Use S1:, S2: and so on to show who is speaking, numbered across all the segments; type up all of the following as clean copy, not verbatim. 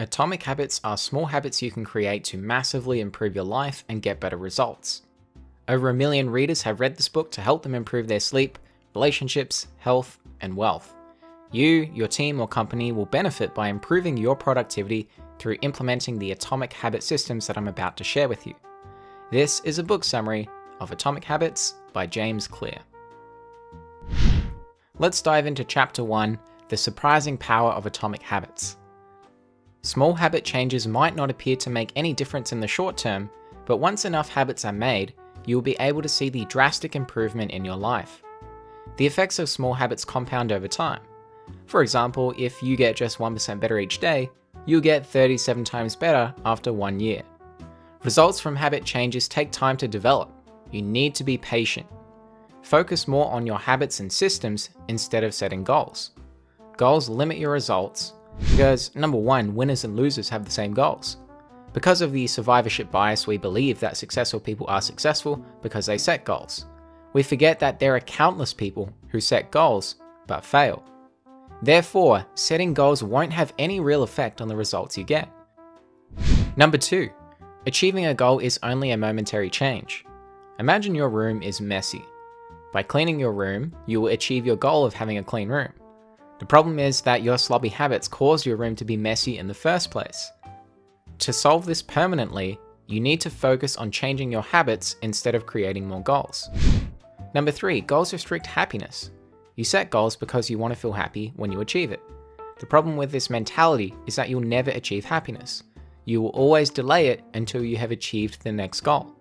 S1: Atomic habits are small habits you can create to massively improve your life and get better results. Over 1 million readers have read this book to help them improve their sleep, relationships, health, and wealth. You, your team, or company will benefit by improving your productivity through implementing the atomic habit systems that I'm about to share with you. This is a book summary of Atomic Habits by James Clear. Let's dive into Chapter 1, The Surprising Power of Atomic Habits. Small habit changes might not appear to make any difference in the short term, but once enough habits are made, you will be able to see the drastic improvement in your life. The effects of small habits compound over time. For example, if you get just 1% better each day, you'll get 37 times better after 1 year. Results from habit changes take time to develop. You need to be patient. Focus more on your habits and systems instead of setting goals. Goals limit your results because, number one, winners and losers have the same goals. Because of the survivorship bias, we believe that successful people are successful because they set goals. We forget that there are countless people who set goals but fail. Therefore, setting goals won't have any real effect on the results you get. Number 2, achieving a goal is only a momentary change. Imagine your room is messy. By cleaning your room, you will achieve your goal of having a clean room. The problem is that your sloppy habits cause your room to be messy in the first place. To solve this permanently, you need to focus on changing your habits instead of creating more goals. Number 3, goals restrict happiness. You set goals because you want to feel happy when you achieve it. The problem with this mentality is that you'll never achieve happiness. You will always delay it until you have achieved the next goal.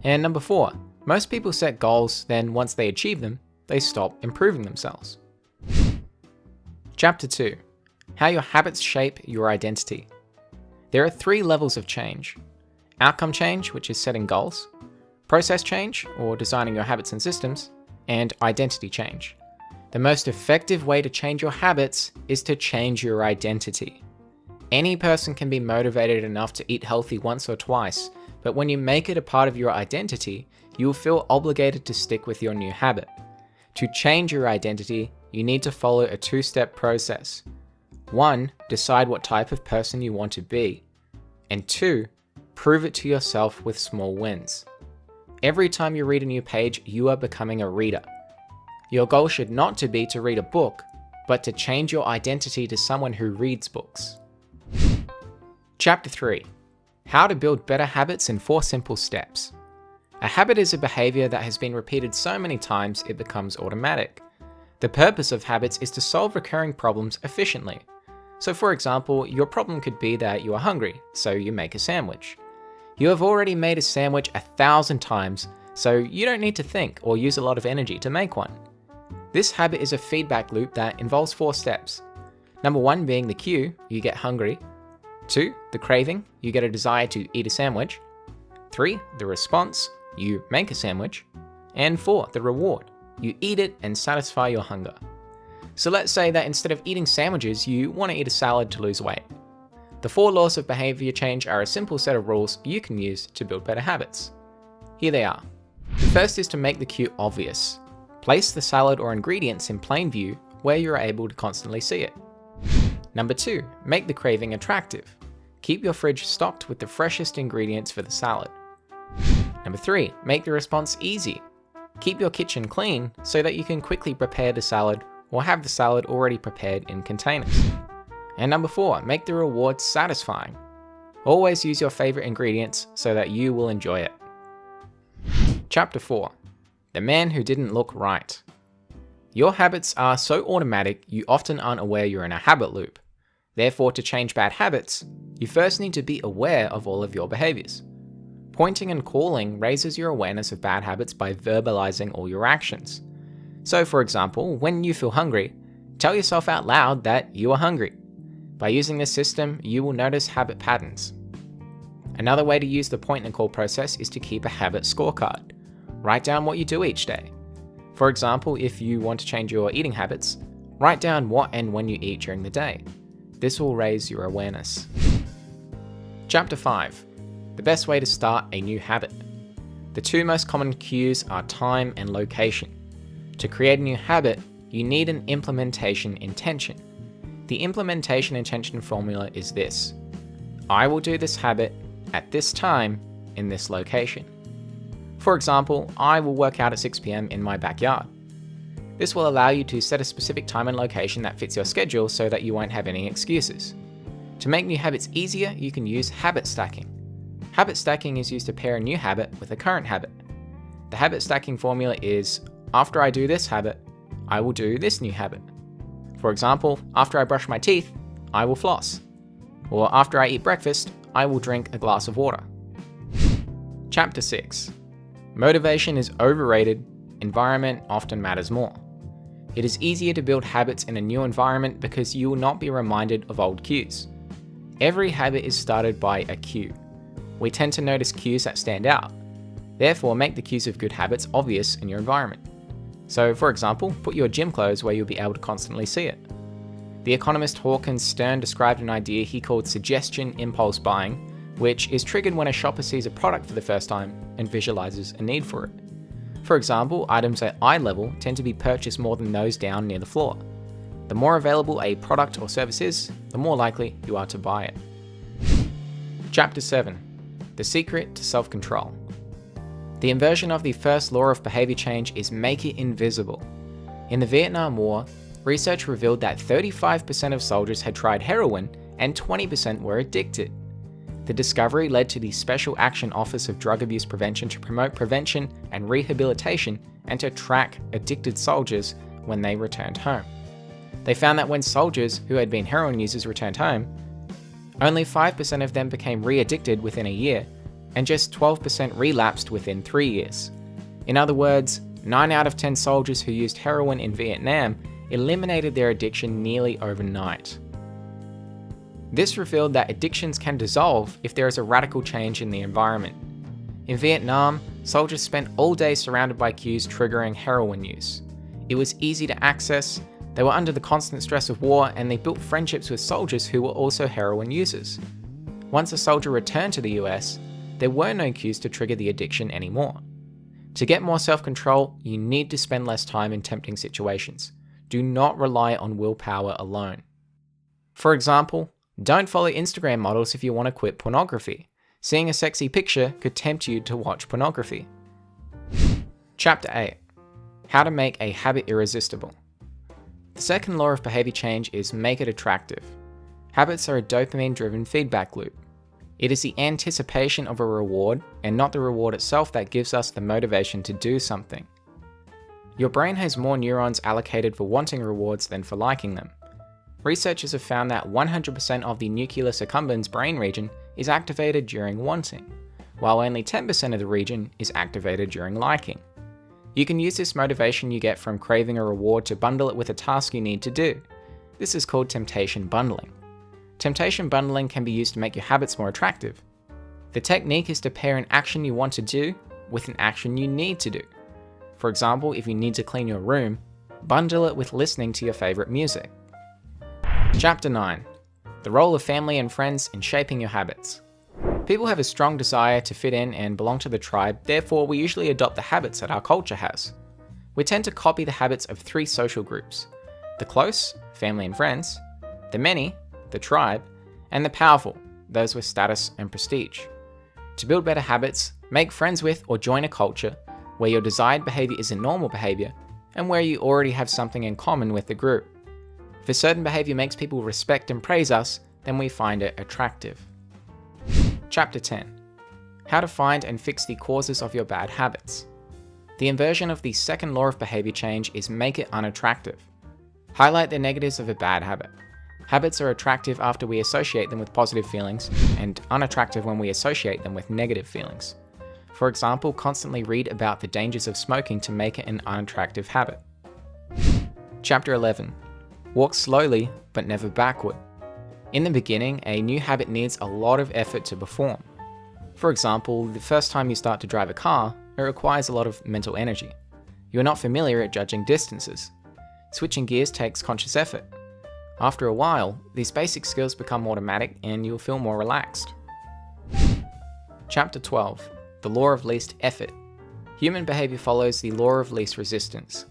S1: And number 4, most people set goals, then once they achieve them, they stop improving themselves. Chapter 2, How Your Habits Shape Your Identity. There are 3 levels of change. Outcome change, which is setting goals, process change, or designing your habits and systems, and identity change. The most effective way to change your habits is to change your identity. Any person can be motivated enough to eat healthy once or twice, but when you make it a part of your identity, you will feel obligated to stick with your new habit. To change your identity, you need to follow a 2-step process. 1, decide what type of person you want to be. And 2, prove it to yourself with small wins. Every time you read a new page, you are becoming a reader. Your goal should not to be to read a book, but to change your identity to someone who reads books. Chapter 3, How to Build Better Habits in 4 Simple Steps. A habit is a behavior that has been repeated so many times it becomes automatic. The purpose of habits is to solve recurring problems efficiently. So for example, your problem could be that you are hungry, so you make a sandwich. You have already made a sandwich 1,000 times, so you don't need to think or use a lot of energy to make one. This habit is a feedback loop that involves 4 steps. Number 1 being the cue, you get hungry. 2, the craving, you get a desire to eat a sandwich. 3, the response, you make a sandwich. And 4, the reward, you eat it and satisfy your hunger. So let's say that instead of eating sandwiches, you want to eat a salad to lose weight. The 4 laws of behavior change are a simple set of rules you can use to build better habits. Here they are. The first is to make the cue obvious. Place the salad or ingredients in plain view where you're able to constantly see it. Number 2, make the craving attractive. Keep your fridge stocked with the freshest ingredients for the salad. Number 3, make the response easy. Keep your kitchen clean so that you can quickly prepare the salad or have the salad already prepared in containers. And number 4, make the reward satisfying. Always use your favorite ingredients so that you will enjoy it. Chapter 4, The Man Who Didn't Look Right. Your habits are so automatic you often aren't aware you're in a habit loop. Therefore, to change bad habits, you first need to be aware of all of your behaviors. Pointing and calling raises your awareness of bad habits by verbalizing all your actions. So for example, when you feel hungry, tell yourself out loud that you are hungry. By using this system, you will notice habit patterns. Another way to use the point and call process is to keep a habit scorecard. Write down what you do each day. For example, if you want to change your eating habits, write down what and when you eat during the day. This will raise your awareness. Chapter 5, The Best Way to Start a New Habit. The 2 most common cues are time and location. To create a new habit, you need an implementation intention. The implementation intention formula is this: I will do this habit at this time in this location. For example, I will work out at 6 p.m. in my backyard. This will allow you to set a specific time and location that fits your schedule so that you won't have any excuses. To make new habits easier, you can use habit stacking. Habit stacking is used to pair a new habit with a current habit. The habit stacking formula is, after I do this habit, I will do this new habit. For example, after I brush my teeth, I will floss. Or after I eat breakfast, I will drink a glass of water. Chapter 6. Motivation is overrated, environment often matters more. It is easier to build habits in a new environment because you will not be reminded of old cues. Every habit is started by a cue. We tend to notice cues that stand out. Therefore, make the cues of good habits obvious in your environment. So, for example, put your gym clothes where you'll be able to constantly see it. The economist Hawkins Stern described an idea he called suggestion impulse buying, which is triggered when a shopper sees a product for the first time and visualizes a need for it. For example, items at eye level tend to be purchased more than those down near the floor. The more available a product or service is, the more likely you are to buy it. Chapter 7. The secret to self-control. The inversion of the first law of behavior change is make it invisible. In the Vietnam War, research revealed that 35% of soldiers had tried heroin and 20% were addicted. The discovery led to the Special Action Office of Drug Abuse Prevention to promote prevention and rehabilitation and to track addicted soldiers when they returned home. They found that when soldiers who had been heroin users returned home, only 5% of them became re-addicted within a year, and just 12% relapsed within 3 years. In other words, 9 out of 10 soldiers who used heroin in Vietnam eliminated their addiction nearly overnight. This revealed that addictions can dissolve if there is a radical change in the environment. In Vietnam, soldiers spent all day surrounded by cues triggering heroin use. It was easy to access, they were under the constant stress of war, and they built friendships with soldiers who were also heroin users. Once a soldier returned to the US, there were no cues to trigger the addiction anymore. To get more self-control, you need to spend less time in tempting situations. Do not rely on willpower alone. For example, don't follow Instagram models if you want to quit pornography. Seeing a sexy picture could tempt you to watch pornography. Chapter 8. How to make a habit irresistible. The second law of behavior change is make it attractive. Habits are a dopamine-driven feedback loop. It is the anticipation of a reward and not the reward itself that gives us the motivation to do something. Your brain has more neurons allocated for wanting rewards than for liking them. Researchers have found that 100% of the nucleus accumbens brain region is activated during wanting, while only 10% of the region is activated during liking. You can use this motivation you get from craving a reward to bundle it with a task you need to do. This is called temptation bundling. Temptation bundling can be used to make your habits more attractive. The technique is to pair an action you want to do with an action you need to do. For example, if you need to clean your room, bundle it with listening to your favorite music. Chapter 9. The role of family and friends in shaping your habits. People have a strong desire to fit in and belong to the tribe, therefore we usually adopt the habits that our culture has. We tend to copy the habits of 3 social groups: the close, family and friends; the many, the tribe; and the powerful, those with status and prestige. To build better habits, make friends with or join a culture where your desired behavior is a normal behavior and where you already have something in common with the group. If a certain behavior makes people respect and praise us, then we find it attractive. Chapter 10. How to find and fix the causes of your bad habits. The inversion of the second law of behavior change is make it unattractive. Highlight the negatives of a bad habit. Habits are attractive after we associate them with positive feelings, and unattractive when we associate them with negative feelings. For example, constantly read about the dangers of smoking to make it an unattractive habit. Chapter 11. Walk slowly, but never backward. In the beginning, a new habit needs a lot of effort to perform. For example, the first time you start to drive a car, it requires a lot of mental energy. You are not familiar at judging distances. Switching gears takes conscious effort. After a while, these basic skills become automatic and you'll feel more relaxed. Chapter 12. The law of least effort. Human behavior follows the law of least resistance.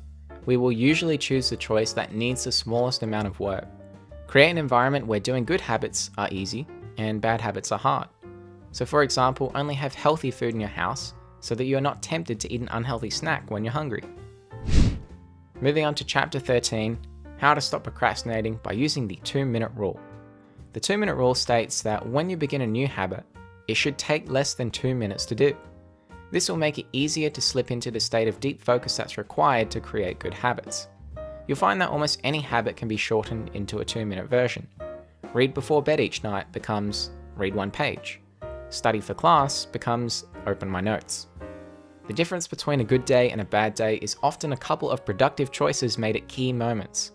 S1: We will usually choose the choice that needs the smallest amount of work. Create an environment where doing good habits are easy and bad habits are hard. So for example, only have healthy food in your house so that you are not tempted to eat an unhealthy snack when you're hungry. Moving on to chapter 13, how to stop procrastinating by using the 2-minute rule. The 2-minute rule states that when you begin a new habit, it should take less than 2 minutes to do. This will make it easier to slip into the state of deep focus that's required to create good habits. You'll find that almost any habit can be shortened into a 2-minute version. Read before bed each night becomes read 1 page. Study for class becomes open my notes. The difference between a good day and a bad day is often a couple of productive choices made at key moments.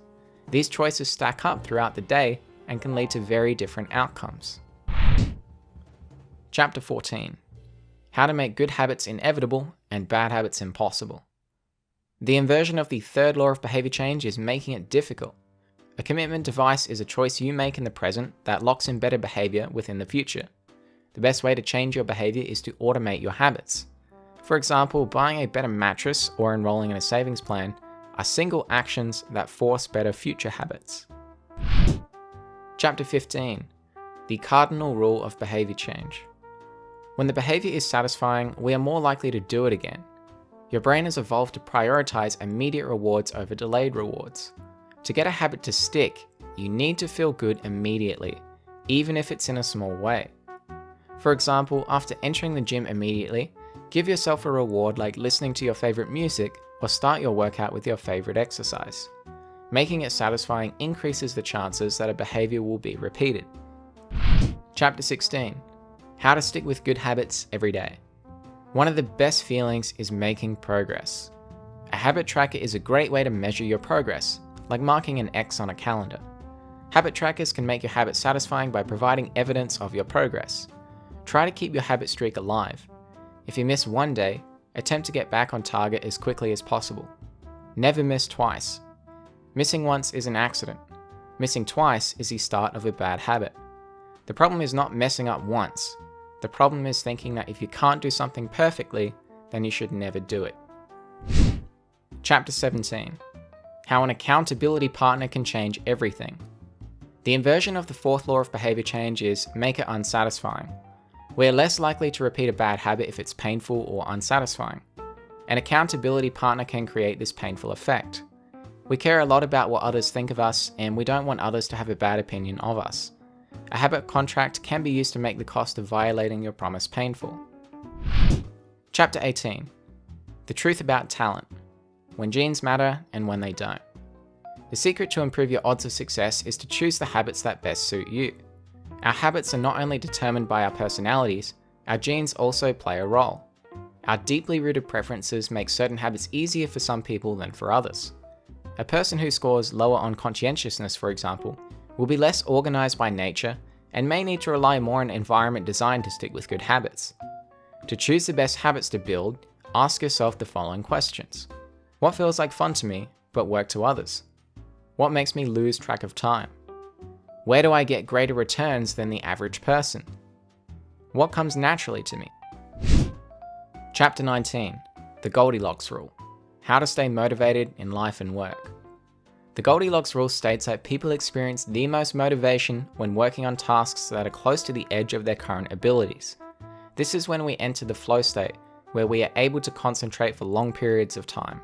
S1: These choices stack up throughout the day and can lead to very different outcomes. Chapter 14. How to make good habits inevitable and bad habits impossible. The inversion of the third law of behavior change is making it difficult. A commitment device is a choice you make in the present that locks in better behavior within the future. The best way to change your behavior is to automate your habits. For example, buying a better mattress or enrolling in a savings plan are single actions that force better future habits. Chapter 15. The cardinal rule of behavior change. When the behavior is satisfying, we are more likely to do it again. Your brain has evolved to prioritize immediate rewards over delayed rewards. To get a habit to stick, you need to feel good immediately, even if it's in a small way. For example, after entering the gym immediately, give yourself a reward like listening to your favorite music or start your workout with your favorite exercise. Making it satisfying increases the chances that a behavior will be repeated. Chapter 16. How to stick with good habits every day. One of the best feelings is making progress. A habit tracker is a great way to measure your progress, like marking an X on a calendar. Habit trackers can make your habit satisfying by providing evidence of your progress. Try to keep your habit streak alive. If you miss one day, attempt to get back on target as quickly as possible. Never miss twice. Missing once is an accident. Missing twice is the start of a bad habit. The problem is not messing up once. The problem is thinking that if you can't do something perfectly, then you should never do it. Chapter 17. How an accountability partner can change everything. The inversion of the fourth law of behavior change is make it unsatisfying. We are less likely to repeat a bad habit if it's painful or unsatisfying. An accountability partner can create this painful effect. We care a lot about what others think of us, and we don't want others to have a bad opinion of us. A habit contract can be used to make the cost of violating your promise painful. Chapter 18. The truth about talent. When genes matter and when they don't. The secret to improve your odds of success is to choose the habits that best suit you. Our habits are not only determined by our personalities, our genes also play a role. Our deeply rooted preferences make certain habits easier for some people than for others. A person who scores lower on conscientiousness, for example, will be less organized by nature and may need to rely more on environment design to stick with good habits. To choose the best habits to build, ask yourself the following questions. What feels like fun to me, but work to others? What makes me lose track of time? Where do I get greater returns than the average person? What comes naturally to me? Chapter 19. The Goldilocks Rule. How to stay motivated in life and work. The Goldilocks Rule states that people experience the most motivation when working on tasks that are close to the edge of their current abilities. This is when we enter the flow state, where we are able to concentrate for long periods of time.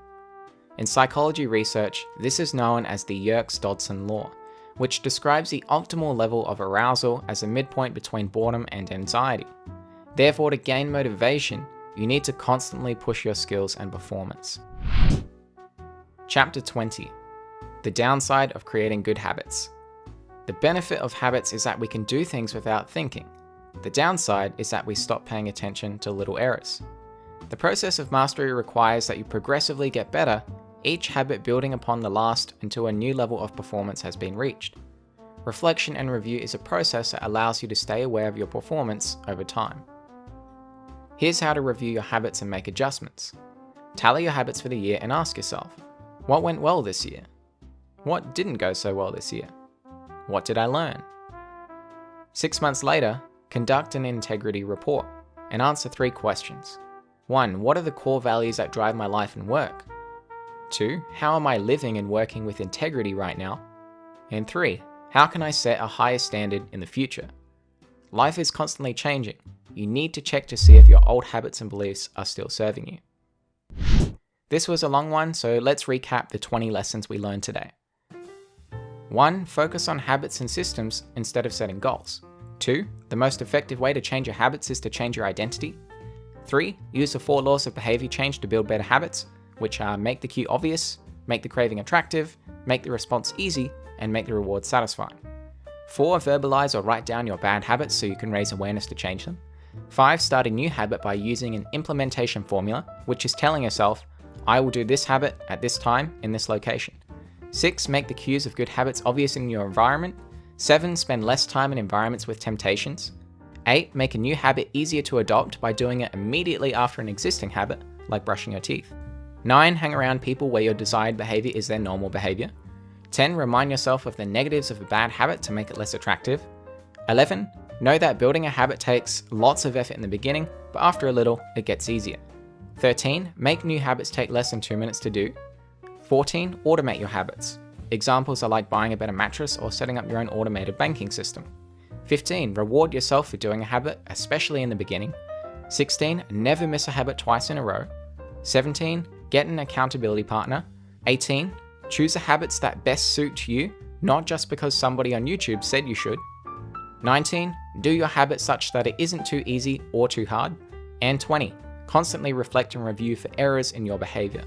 S1: In psychology research, this is known as the Yerkes-Dodson law, which describes the optimal level of arousal as a midpoint between boredom and anxiety. Therefore, to gain motivation, you need to constantly push your skills and performance. Chapter 20. The downside of creating good habits. The benefit of habits is that we can do things without thinking. The downside is that we stop paying attention to little errors. The process of mastery requires that you progressively get better, each habit building upon the last until a new level of performance has been reached. Reflection and review is a process that allows you to stay aware of your performance over time. Here's how to review your habits and make adjustments. Tally your habits for the year and ask yourself, what went well this year? What didn't go so well this year? What did I learn? 6 months later, conduct an integrity report and answer 3 questions. 1. What are the core values that drive my life and work? 2. How am I living and working with integrity right now? And 3. How can I set a higher standard in the future? Life is constantly changing. You need to check to see if your old habits and beliefs are still serving you. This was a long one, so let's recap the 20 lessons we learned today. 1. Focus on habits and systems instead of setting goals. 2. The most effective way to change your habits is to change your identity. 3. Use the 4 laws of behavior change to build better habits, which are make the cue obvious, make the craving attractive, make the response easy, and make the reward satisfying. 4. Verbalize or write down your bad habits so you can raise awareness to change them. 5. Start a new habit by using an implementation formula, which is telling yourself, I will do this habit at this time in this location. 6. Make the cues of good habits obvious in your environment. 7. Spend less time in environments with temptations. 8. Make a new habit easier to adopt by doing it immediately after an existing habit, like brushing your teeth. 9. Hang around people where your desired behavior is their normal behavior. 10. Remind yourself of the negatives of a bad habit to make it less attractive. 11. Know that building a habit takes lots of effort in the beginning, but after a little, it gets easier. 13. Make new habits take less than 2 minutes to do. 14. Automate your habits. Examples are like buying a better mattress or setting up your own automated banking system. 15. Reward yourself for doing a habit, especially in the beginning. 16. Never miss a habit twice in a row. 17. Get an accountability partner. 18. Choose the habits that best suit you, not just because somebody on YouTube said you should. 19. Do your habit such that it isn't too easy or too hard. And 20. Constantly reflect and review for errors in your behavior.